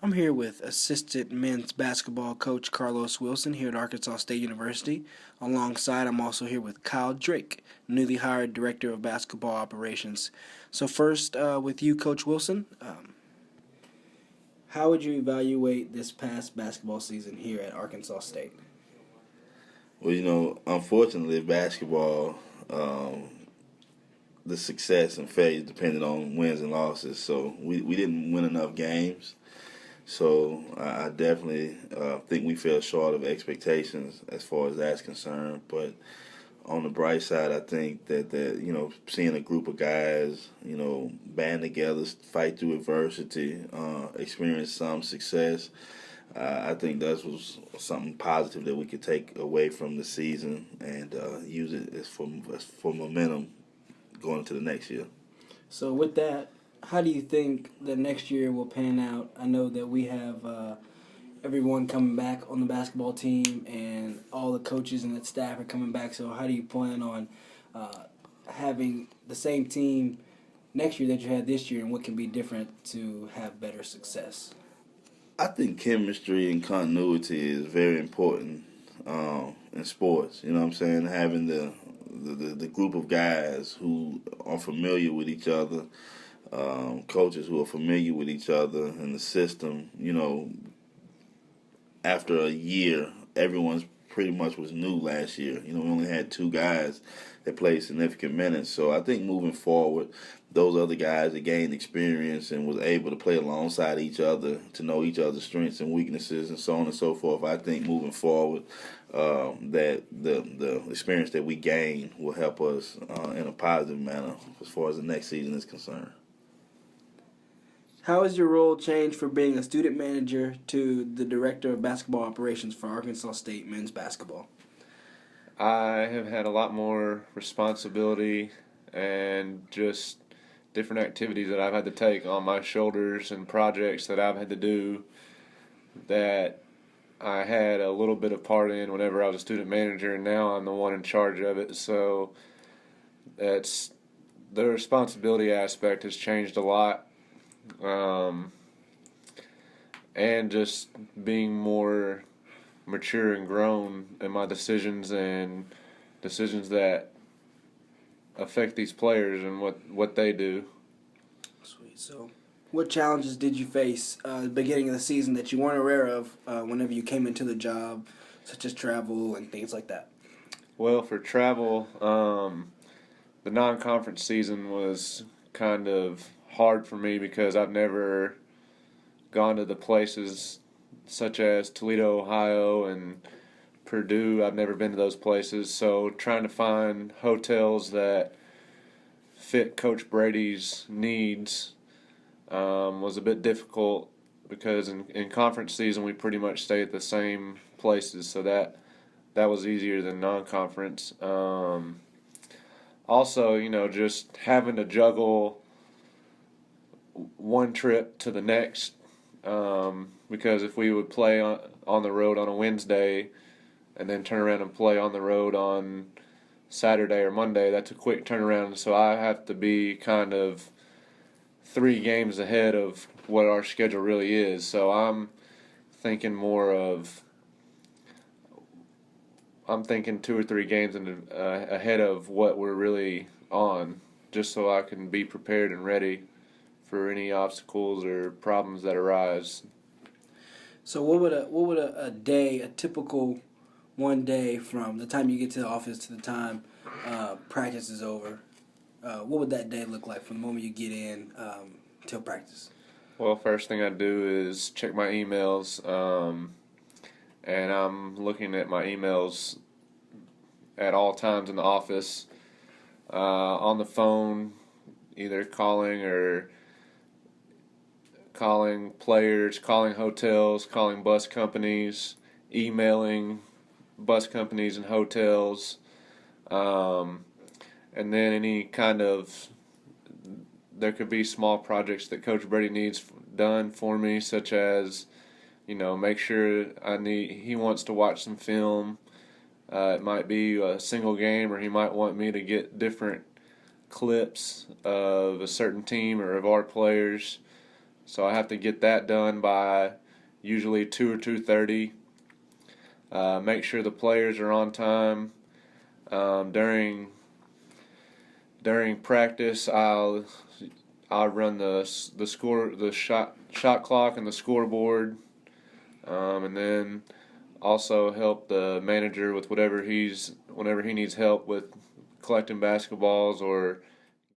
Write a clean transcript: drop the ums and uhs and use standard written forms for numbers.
I'm here with assistant men's basketball coach Carlos Wilson here at Arkansas State University. Alongside, I'm also here with Kyle Drake, newly hired director of basketball operations. So, first, with you, Coach Wilson, how would you evaluate this past basketball season here at Arkansas State? Well, unfortunately, basketball, the success and fate depended on wins and losses. So we didn't win enough games. So I definitely think we fell short of expectations as far as that's concerned. But on the bright side, I think that seeing a group of guys, band together, fight through adversity, experience some success. I think that was something positive that we could take away from the season and use it as for momentum going into the next year. So, with that, how do you think the next year will pan out? I know that we have everyone coming back on the basketball team, and all the coaches and the staff are coming back. So, how do you plan on having the same team next year that you had this year, and what can be different to have better success? I think chemistry and continuity is very important in sports. You know what I'm saying? Having the group of guys who are familiar with each other, coaches who are familiar with each other and the system. After a year, everyone's pretty much was new last year. We only had two guys that played significant minutes. So I think moving forward, those other guys that gained experience and was able to play alongside each other to know each other's strengths and weaknesses and so on and so forth. I think moving forward, that the experience that we gain will help us in a positive manner as far as the next season is concerned. How has your role changed from being a student manager to the director of basketball operations for Arkansas State men's basketball? I have had a lot more responsibility and just different activities that I've had to take on my shoulders and projects that I've had to do that I had a little bit of part in whenever I was a student manager, and now I'm the one in charge of it. So that's the responsibility aspect has changed a lot, um, and just being more mature and grown in my decisions and decisions that affect these players and what they do. Sweet. So, what challenges did you face at the beginning of the season that you weren't aware of whenever you came into the job, such as travel and things like that? Well, for travel, the non-conference season was kind of hard for me because I've never gone to the places such as Toledo, Ohio, and Purdue. I've never been to those places, so trying to find hotels that fit Coach Brady's needs was a bit difficult because in conference season we pretty much stay at the same places, so that was easier than non-conference. Also, just having to juggle one trip to the next, because if we would play on the road on a Wednesday and then turn around and play on the road on Saturday or Monday, that's a quick turnaround. So I have to be kind of 3 games ahead of what our schedule really is. So thinking more of I'm thinking 2 or 3 games ahead of what we're really on, just so I can be prepared and ready for any obstacles or problems that arise. So, what would a typical one day from the time you get to the office to the time practice is over? What would that day look like from the moment you get in till practice? Well, first thing I do is check my emails, and I'm looking at my emails at all times in the office, on the phone, either calling players, calling hotels, calling bus companies, emailing bus companies and hotels, and then any kind of there could be small projects that Coach Brady needs done for me, such as make sure he wants to watch some film. It might be a single game, or he might want me to get different clips of a certain team or of our players So I have to get that done by usually 2 or 2:30. Make sure the players are on time. During practice, I'll run the shot clock and the scoreboard, and then also help the manager with whenever he needs help with collecting basketballs or